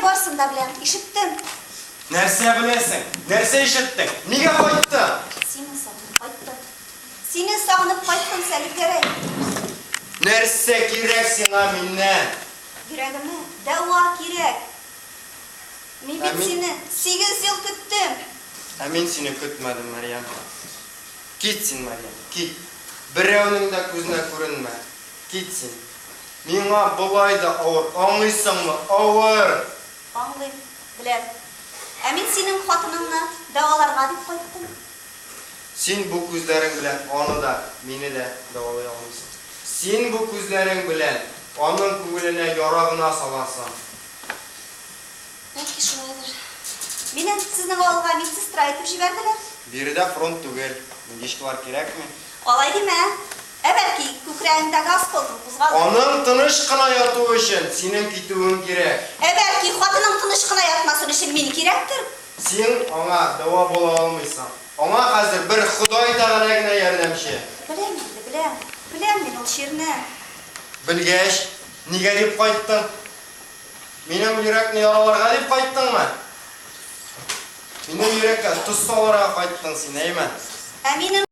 барсында белән, ишеттем. Нәрсә беләсең? Нәрсә ишеттең? Нигә кайттың? Синең сагынып кайттым. Сине сагынып кайттым, Сәлигәрәй. Нәрсә кирәк сиңа миннән? Йөрәгемә дәва кирәк. Мин бит Мин- сине 8 ел көттем. Ә мин сине көтмәдем, Марьям. Кит син, Марьям, кит. Берәүнең дә күзенә күренмә. Кит син. Миңа болай да авыр. Аңлыйсыңмы? Авыр. Аңлыйм, беләм. Ә мин синең хатыныңны дәваларга дип кайттым. Син бу күзләрең белән аны да, мине дә дәвалый алмыйсың. Син бу күзләрең белән аның күңеленә яра гына саласың. Бәлки шулайдыр. Мине сезнең авылга медсестра итеп җибәрделәр. Биредә фронт түгел. Медичкалар кирәкме? Алай димә. Бәлки күкрәгеңдәге осколкын кузгады. Аның тыныч кына ятуы өчен синең китүең кирәк. Бәлки хатының тыныч кына ятмасын өчен мин кирәктер. Син аңа дәва була алмыйсың. Аңа хәзер бер Ходай Тәгалә генә ярдәмче. Беләм инде, беләм. Беләм мин ул ширне. Белгәч, нигә дип кайттың? Минем йөрәкне яраларга дип кайттыңмы? Минем йөрәккә тоз салырга кайттың син, әйме? Ә минем